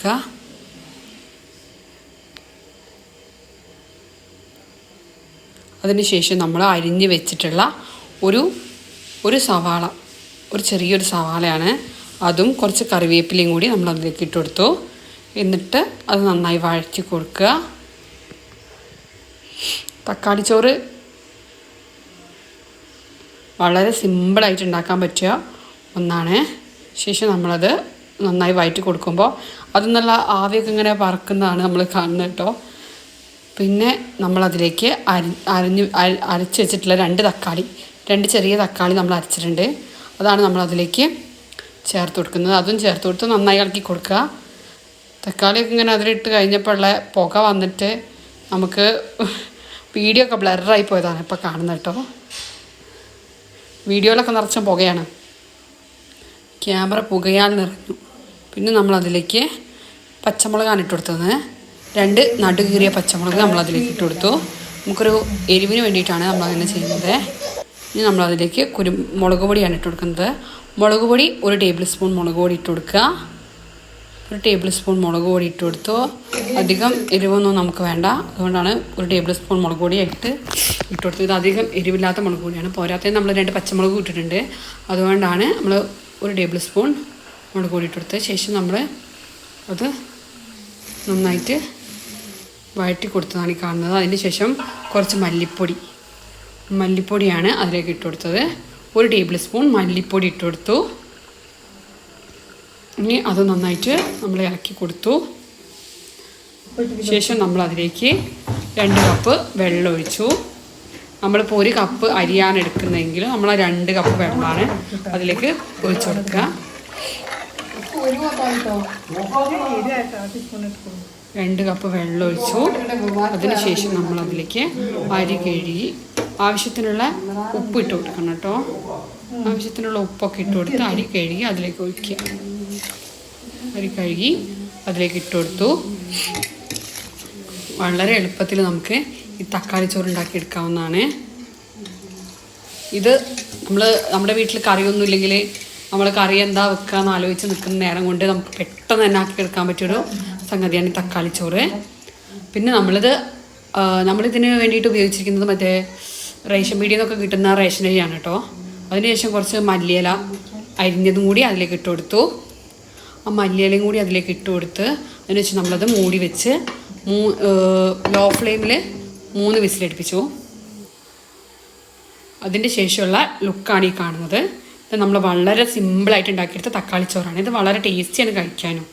കൊടുക്കുക. അതിനുശേഷം നമ്മൾ അരിഞ്ഞ് വെച്ചിട്ടുള്ള ഒരു സവാള, ഒരു ചെറിയൊരു സവാളയാണ്, അതും കുറച്ച് കറിവേപ്പിലയും കൂടി നമ്മൾ അതിലേക്ക് ഇട്ട് കൊടുത്തു. എന്നിട്ട് അത് നന്നായി വഴറ്റി കൊടുക്കുക. തക്കാളി ചോറ് വളരെ സിമ്പിളായിട്ട് ഉണ്ടാക്കാൻ പറ്റിയ ഒന്നാണ്. ശേഷം നമ്മളത് നന്നായി വഴറ്റി കൊടുക്കുമ്പോൾ അത് നല്ല ആവിയൊക്കെ ഇങ്ങനെ പറക്കുന്നതാണ് നമ്മൾ കാണുന്നത് കേട്ടോ. പിന്നെ നമ്മളതിലേക്ക് അരച്ച് വെച്ചിട്ടുള്ള 2 ചെറിയ തക്കാളി നമ്മൾ അരച്ചിട്ടുണ്ട്. അതാണ് നമ്മളതിലേക്ക് ചേർത്ത് കൊടുക്കുന്നത്. അതും ചേർത്ത് കൊടുത്ത് നന്നായി ഇളക്കി കൊടുക്കുക. തക്കാളിയൊക്കെ ഇങ്ങനെ അതിലിട്ട് കഴിഞ്ഞപ്പോൾ ഉള്ള പുക വന്നിട്ട് നമുക്ക് വീഡിയോ ഒക്കെ ബ്ലറായി പോയതാണ് ഇപ്പോൾ കാണുന്നത് കേട്ടോ. വീഡിയോയിലൊക്കെ നിറച്ച പുകയാണ്, ക്യാമറ പുകയാൽ നിറഞ്ഞു. പിന്നെ നമ്മളതിലേക്ക് പച്ചമുളകാണ് ഇട്ട് കൊടുത്തത്. 2 നടുകീറിയ പച്ചമുളക് നമ്മളതിലേക്ക് ഇട്ട് കൊടുത്തു. നമുക്കൊരു എരിവിന് വേണ്ടിയിട്ടാണ് നമ്മളങ്ങനെ ചെയ്യുന്നത്. ഇനി നമ്മളതിലേക്ക് മുളക് പൊടിയാണ് ഇട്ട് കൊടുക്കുന്നത്. മുളക് പൊടി 1 ടേബിൾ സ്പൂൺ മുളക് പൊടി ഇട്ട് കൊടുക്കുക. 1 ടേബിൾ സ്പൂൺ മുളക് പൊടി ഇട്ട് കൊടുത്തു. അധികം എരിവൊന്നും നമുക്ക് വേണ്ട, അതുകൊണ്ടാണ് 1 ടേബിൾ സ്പൂൺ മുളക് പൊടി ഇട്ട് കൊടുത്തു. ഇത് അധികം എരിവില്ലാത്ത മുളക് പൊടിയാണ്. പോരാത്തതിന് നമ്മൾ 2 പച്ചമുളക് ഇട്ടിട്ടുണ്ട്, അതുകൊണ്ടാണ് നമ്മൾ 1 ടേബിൾ സ്പൂൺ മുളക് പൊടി ഇട്ട് കൊടുത്തത്. ശേഷം നമ്മൾ അത് നന്നായിട്ട് വഴറ്റി കൊടുത്തതാണ് ഈ കാണുന്നത്. അതിന് ശേഷം കുറച്ച് മല്ലിപ്പൊടിയാണ് അതിലേക്ക് ഇട്ട് കൊടുത്തത്. 1 ടേബിൾ സ്പൂൺ മല്ലിപ്പൊടി ഇട്ട് കൊടുത്തു. ഇനി അത് നന്നായിട്ട് നമ്മൾ ഇളക്കി കൊടുത്തു. ശേഷം നമ്മൾ അതിലേക്ക് 2 കപ്പ് വെള്ളം ഒഴിച്ചു. നമ്മളിപ്പോൾ 1 കപ്പ് അരിയാണ് എടുക്കുന്നതെങ്കിൽ നമ്മൾ 2 കപ്പ് വെള്ളമാണ് അതിലേക്ക് ഒഴിച്ചു കൊടുക്കുക. 2 കപ്പ് വെള്ളം ഒഴിച്ചു. അതിനുശേഷം നമ്മൾ അതിലേക്ക് അരി കഴുകി ആവശ്യത്തിനുള്ള ഉപ്പ് ഇട്ട് കൊടുക്കണം കേട്ടോ. ആവശ്യത്തിനുള്ള ഉപ്പൊക്കെ ഇട്ട് കൊടുത്ത് അരി കഴുകി അതിലേക്ക് ഒഴിക്കുക. അരി കഴുകി അതിലേക്ക് ഇട്ട് കൊടുത്തു. വളരെ എളുപ്പത്തിൽ നമുക്ക് ഈ തക്കാളി ചോറ് ഉണ്ടാക്കിയെടുക്കാവുന്നതാണ്. ഇത് നമ്മുടെ വീട്ടിൽ കറിയൊന്നും ഇല്ലെങ്കിൽ നമ്മൾ കറി എന്താ വെക്കുക എന്ന് ആലോചിച്ച് നിൽക്കുന്ന നേരം കൊണ്ട് നമുക്ക് പെട്ടെന്ന് തന്നെ ആക്കിയെടുക്കാൻ പറ്റിയൊരു സംഗതിയാണ് ഈ തക്കാളി ചോറ്. പിന്നെ നമ്മളിതിന് വേണ്ടിയിട്ട് ഉപയോഗിച്ചിരിക്കുന്നത് മറ്റേ റേഷൻ പീടികയിൽ നിന്നൊക്കെ കിട്ടുന്ന റേഷൻ അരിയാണ് കേട്ടോ. അതിനുശേഷം കുറച്ച് മല്ലിയില അരിഞ്ഞതും കൂടി അതിലേക്ക് ഇട്ട് കൊടുത്തു. ആ മല്ലിയിലയും കൂടി അതിലേക്ക് ഇട്ട് കൊടുത്ത് അതിനുശേഷം നമ്മളത് മൂടി വെച്ച് ലോ ഫ്ലെയിമിൽ 3 വിസിലടുപ്പിച്ചു. അതിൻ്റെ ശേഷമുള്ള ലുക്കാണ് ഈ കാണുന്നത്. ഇത് നമ്മൾ വളരെ സിമ്പിളായിട്ട് ഉണ്ടാക്കിയെടുത്ത തക്കാളി ചോറാണ്. ഇത് വളരെ ടേസ്റ്റിയാണ് കഴിക്കാനും.